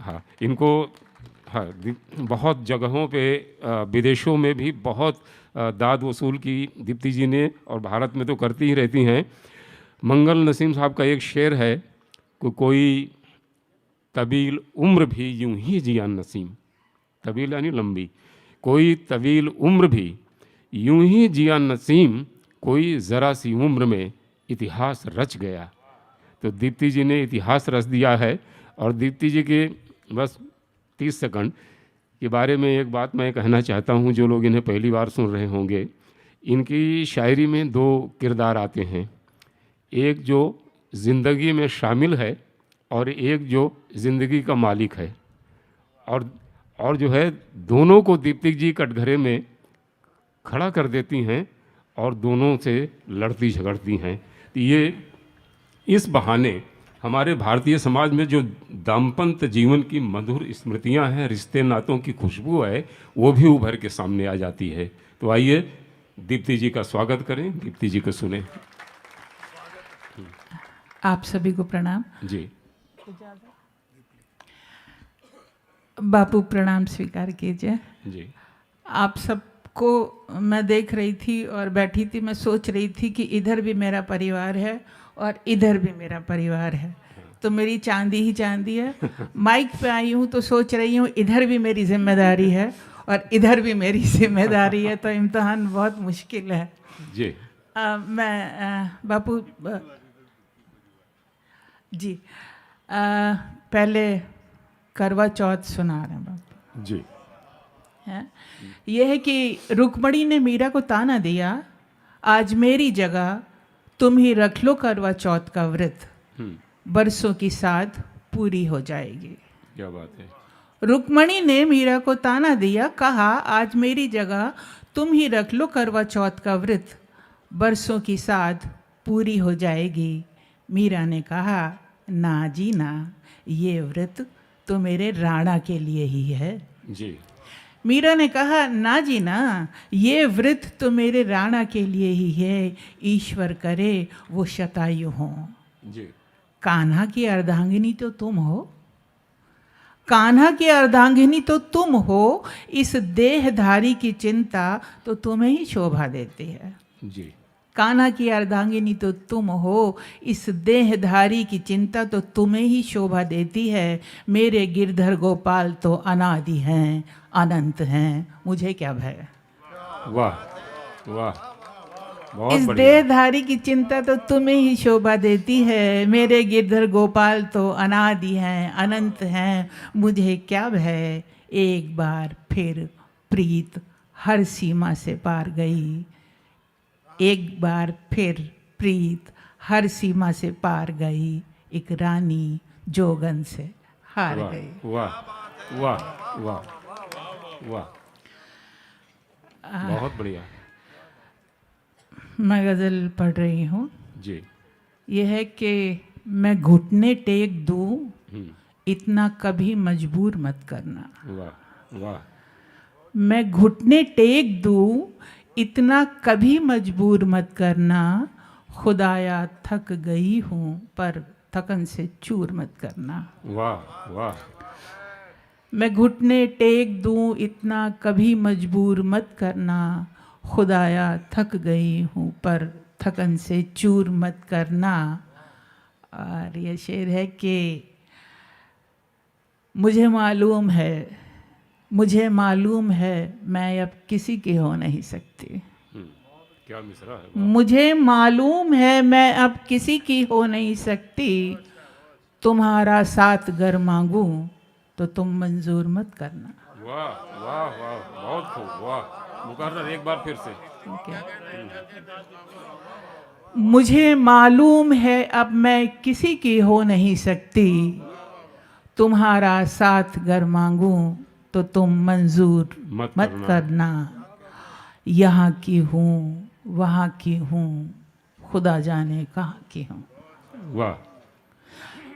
हाँ, इनको हाँ बहुत जगहों पे विदेशों में भी बहुत दाद वसूल की दीप्ति जी ने, और भारत में तो करती ही रहती हैं। मंगल नसीम साहब का एक शेर है कि कोई तवील उम्र भी यूं ही जिया नसीम, तवील यानी लंबी, कोई तवील उम्र भी यूं ही जिया नसीम, कोई ज़रा सी उम्र में इतिहास रच गया। तो दीप्ति जी ने इतिहास रच दिया है। और दीप्ति जी के बस 30 सेकंड के बारे में एक बात मैं कहना चाहता हूँ, जो लोग इन्हें पहली बार सुन रहे होंगे। इनकी शायरी में 2 किरदार आते हैं, एक जो ज़िंदगी में शामिल है और एक जो ज़िंदगी का मालिक है। और जो है दोनों को दीप्ति जी कटघरे में खड़ा कर देती हैं और दोनों से लड़ती झगड़ती हैं। तो ये इस बहाने हमारे भारतीय समाज में जो दाम्पत्य जीवन की मधुर स्मृतियां हैं, रिश्ते नातों की खुशबू है, वो भी उभर के सामने आ जाती है। तो आइए दीप्ति जी का स्वागत करें, दीप्ति जी को सुने। आप सभी को प्रणाम। जी बापू प्रणाम स्वीकार कीजिए। जी आप सबको मैं देख रही थी और बैठी थी, मैं सोच रही थी कि इधर भी मेरा परिवार है और इधर भी मेरा परिवार है, तो मेरी चांदी ही चांदी है। माइक पे आई हूँ तो सोच रही हूँ इधर भी मेरी जिम्मेदारी है और इधर भी मेरी जिम्मेदारी है, तो इम्तहान बहुत मुश्किल है। जी मैं बापू जी पहले करवा चौथ सुना रहे हैं बापू जी। है। यह है कि रुक्मणी ने मीरा को ताना दिया, आज मेरी जगह तुम ही रख लो करवा चौथ का व्रत, बरसों की साध पूरी हो जाएगी। क्या बात है। रुक्मणी ने मीरा को ताना दिया, कहा आज मेरी जगह तुम ही रख लो करवा चौथ का व्रत, बरसों की साध पूरी हो जाएगी। मीरा ने कहा ना जी ना, ये व्रत तो मेरे राणा के लिए ही है। जी। मीरा ने कहा ना जी ना, ये व्रत तो मेरे राणा के लिए ही है, ईश्वर करे वो शतायु हो। जी। कान्हा की अर्धांगिनी तो तुम हो, कान्हा की अर्धांगिनी तो तुम हो, इस देहधारी की चिंता तो तुम्हें ही शोभा देती है। जी। कान्हा की अर्धांगिनी तो तुम हो, इस देहधारी की चिंता तो तुम्हें ही शोभा देती है। मेरे गिरधर गोपाल तो अनादि हैं, अनंत हैं, मुझे क्या भय। वाह वाह, बहुत इस बढ़िया। देहधारी की चिंता तो तुम्हें ही शोभा देती है, मेरे गिरधर गोपाल तो अनादि हैं, अनंत हैं, मुझे क्या भय। एक बार फिर प्रीत हर सीमा से पार गई, एक बार फिर प्रीत हर सीमा से पार गई, एक रानी जोगन से हार गई। वाह वाह वाह वाह, बहुत बढ़िया। मैं गज़ल पढ़ रही हूँ। जी। यह है कि मैं घुटने टेक दूँ, इतना कभी मजबूर मत करना। वाह वाह। मैं घुटने टेक दूँ, इतना कभी मजबूर मत करना, खुदाया थक गई हूँ पर थकन से चूर मत करना। वाह वाह। मैं घुटने टेक दूँ, इतना कभी मजबूर मत करना, खुदाया थक गई हूँ पर थकन से चूर मत करना। और ये शेर है कि मुझे मालूम है, मुझे मालूम है मैं अब किसी की हो नहीं सकती। क्या मिसरा है। मुझे मालूम है मैं अब किसी की हो नहीं सकती, तुम्हारा साथ गर मांगूं तो तुम मंजूर मत करना। वाह वाह वाह, बहुत खूब। वाह, मुकर्रर एक बार फिर से। मुझे मालूम है अब मैं किसी की हो नहीं सकती, तुम्हारा साथ गर मांगूं तो तुम मंजूर मत करना। यहाँ की हूँ वहाँ की हूँ, खुदा जाने कहाँ की हूँ। वाह।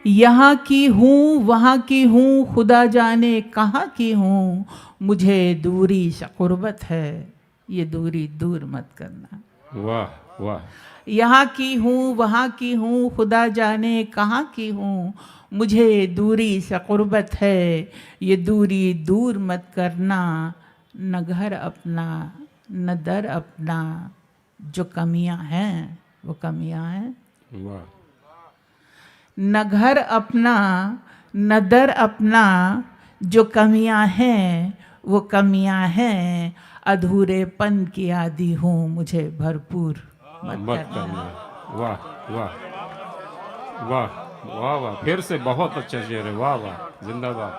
यहाँ की हूँ वहाँ की हूँ, खुदा जाने कहाँ की हूँ, मुझे दूरी से कुर्बत है, ये दूरी दूर मत करना। वाह वाह। यहाँ की हूँ वहाँ की हूँ खुदा जाने कहाँ की हूँ, मुझे दूरी से क़ुर्बत है, ये दूरी दूर मत करना, न घर अपना न दर अपना, जो कमियां हैं वो कमियां हैं। वाह, न घर अपना न दर अपना, जो कमियां हैं वो कमियां हैं, अधूरेपन की आदी हूँ, मुझे भरपूर मत मत करना। करना। वाह वाह वाह वाह वाह, फिर से बहुत अच्छा शेर है। वाह वाह, जिंदाबाद।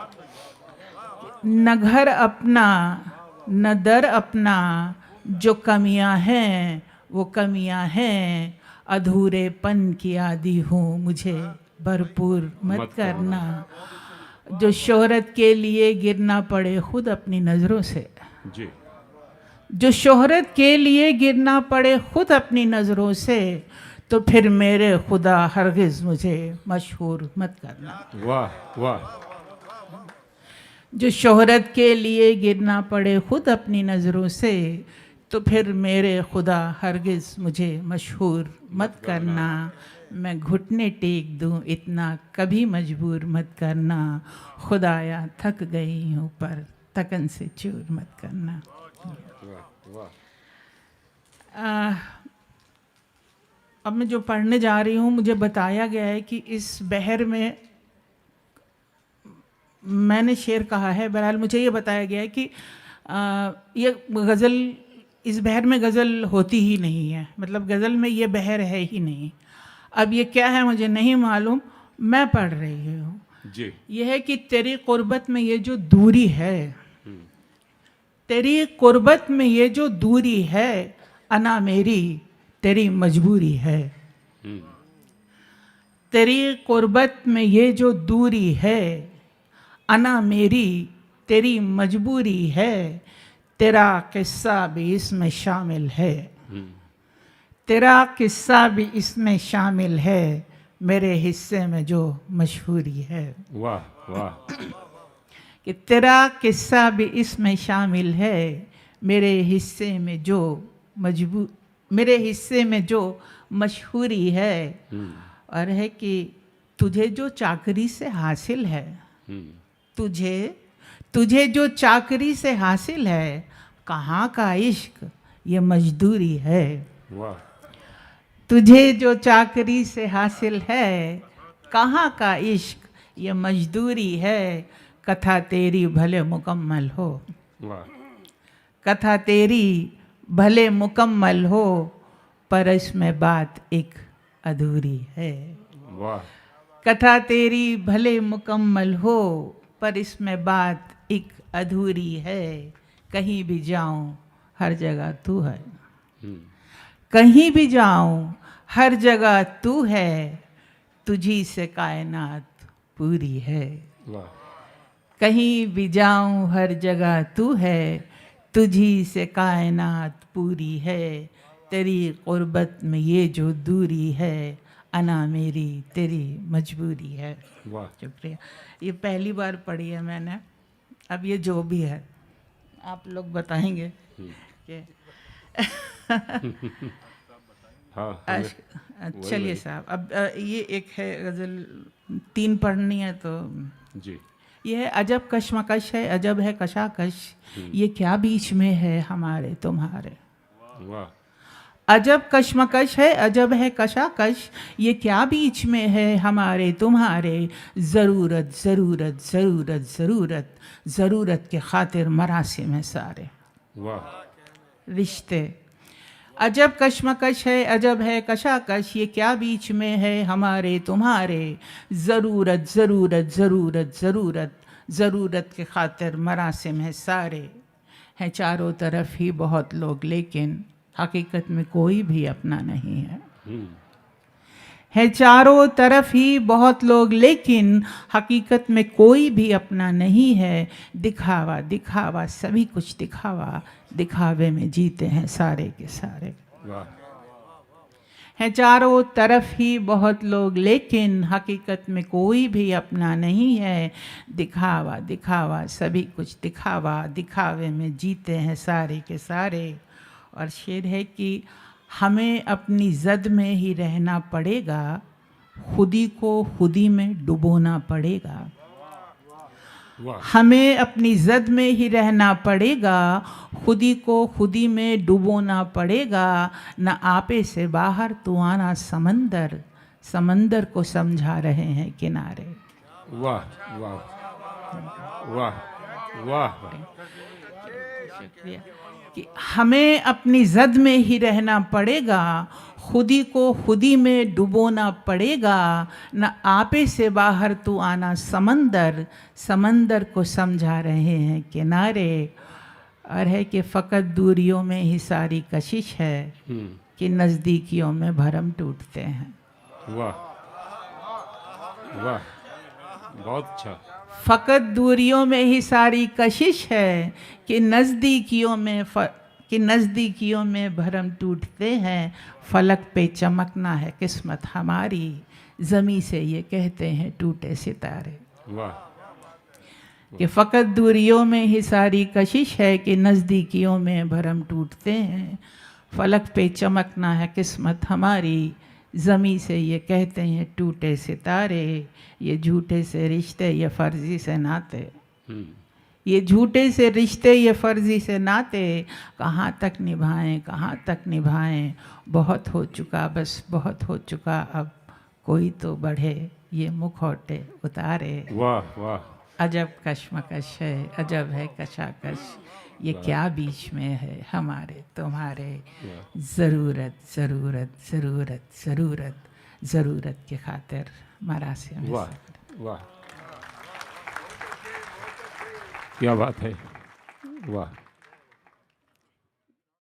न घर अपना न दर अपना, जो कमियां हैं वो कमियां हैं, अधूरेपन की आदी हूँ, मुझे भरपूर मत करना। जो शोहरत के लिए गिरना पड़े खुद अपनी नज़रों से, जी, जो शोहरत के लिए गिरना पड़े खुद अपनी नज़रों से, तो फिर मेरे खुदा हरगिज़ मुझे मशहूर मत करना। वाह वाह, जो शोहरत के लिए गिरना पड़े खुद अपनी नज़रों से, तो फिर मेरे खुदा हरगिज़ मुझे मशहूर मत करना। मैं घुटने टेक दूं इतना कभी मजबूर मत करना, खुदाया थक गई हूँ पर तकन से चूर मत करना। वाह वाह, अब मैं जो पढ़ने जा रही हूँ, मुझे बताया गया है कि इस बहर में, मैंने शेर कहा है, बहरहाल मुझे ये बताया गया है कि ये गज़ल, इस बहर में गज़ल होती ही नहीं है, मतलब गज़ल में ये बहर है ही नहीं। अब ये क्या है मुझे नहीं मालूम, मैं पढ़ रही हूँ। जी, ये है कि तेरी क़ुर्बत में ये जो दूरी है, तेरी क़ुर्बत में ये जो दूरी है, अना मेरी तेरी मजबूरी है। तेरी क़ुर्बत में ये जो दूरी है, अना मेरी तेरी मजबूरी है, तेरा किस्सा भी इसमें शामिल है। तेरा किस्सा भी इसमें शामिल है, मेरे हिस्से में जो मशहूरी है। वाह वाह, कि तेरा किस्सा भी इसमें शामिल है, मेरे हिस्से में जो मेरे हिस्से में जो मशहूरी है। और है कि तुझे जो चाकरी से हासिल है, तुझे जो चाकरी से हासिल है, कहाँ का इश्क ये मजदूरी है। वाह, तुझे जो चाकरी से हासिल है, कहाँ का इश्क ये मजदूरी है, कथा तेरी भले मुकम्मल हो। वाह, कथा तेरी भले मुकम्मल हो, पर इसमें बात एक अधूरी है। वाह, कथा तेरी भले मुकम्मल हो, पर इसमें बात एक अधूरी है। कहीं भी जाऊं हर जगह तू है, कहीं भी जाऊं हर जगह तू है, तुझी से कायनात पूरी है। वाह, कहीं भी जाऊं हर जगह तू है, तुझी से कायनात पूरी है। तेरी क़ुर्बत में ये जो दूरी है, अना मेरी तेरी मजबूरी है। वाह, शुक्रिया। ये पहली बार पढ़ी है मैंने, अब ये जो भी है आप लोग बताएंगे कि हाँ, चलिए साहब। अब ये एक है गज़ल, 3 पढ़नी है तो जी, ये है, अजब कशमकश है अजब है कशाकश, ये क्या बीच में है हमारे तुम्हारे। वाह, अजब कशमकश है अजब है कशाकश, ये क्या बीच में है हमारे तुम्हारे। ज़रूरत ज़रूरत ज़रूरत ज़रूरत, ज़रूरत के खातिर मरासिम है सारे वाह, रिश्ते। अजब कशमकश है अजब है कशाकश, ये क्या बीच में है हमारे तुम्हारे। ज़रूरत ज़रूरत ज़रूरत ज़रूरत, ज़रूरत के खातिर मरासिम है सारे। हैं चारों तरफ ही बहुत लोग, लेकिन हकीकत में कोई भी अपना नहीं है। है चारों तरफ ही बहुत लोग, लेकिन हकीकत में कोई भी अपना नहीं है। दिखावा दिखावा सभी कुछ दिखावा, दिखावे में जीते हैं सारे के सारे। वाह, हैं चारों तरफ ही बहुत लोग, लेकिन हकीकत में कोई भी अपना नहीं है। दिखावा दिखावा सभी कुछ दिखावा, दिखावे में जीते हैं सारे के सारे। और शेर है कि हमें अपनी जद में ही रहना पड़ेगा, खुदी को खुदी में डुबोना पड़ेगा। वाह हमें अपनी जद में ही रहना पड़ेगा, खुदी को खुदी में डुबोना पड़ेगा। न आपे से बाहर तू आना समंदर, समंदर को समझा रहे हैं किनारे। वाह वाह वाह वाह शुक्रिया। कि हमें अपनी जद में ही रहना पड़ेगा, खुदी को खुदी में डुबोना पड़ेगा। न आपे से बाहर तू आना समंदर, समंदर को समझा रहे हैं किनारे। और है कि फ़कत दूरियों में ही सारी कशिश है, कि नज़दीकियों में भरम टूटते हैं। वाह वाह बहुत अच्छा। फ़कत दूरियों में ही सारी कशिश है, कि नज़दीकियों में भरम टूटते हैं। फलक पे चमकना है किस्मत हमारी, ज़मी से ये कहते हैं टूटे सितारे। वाह कि फ़कत दूरियों में ही सारी कशिश है, कि नज़दीकियों में भरम टूटते हैं। फलक पे चमकना है किस्मत हमारी, ज़मी से ये कहते हैं टूटे सितारे। ये झूठे से रिश्ते, ये फ़र्ज़ी से नाते, ये झूठे से रिश्ते, ये फ़र्ज़ी से नाते, कहाँ तक निभाएं, कहाँ तक निभाएं। बहुत हो चुका बस बहुत हो चुका, अब कोई तो बढ़े ये मुखौटे उतारे। वाह वाह अजब कश्मकश है, अजब है कशाकश, ये क्या बीच में है हमारे तुम्हारे। ज़रूरत ज़रूरत ज़रूरत ज़रूरत ज़रूरत की खातिर मरासिम है। वाह वाह क्या बात है। वाह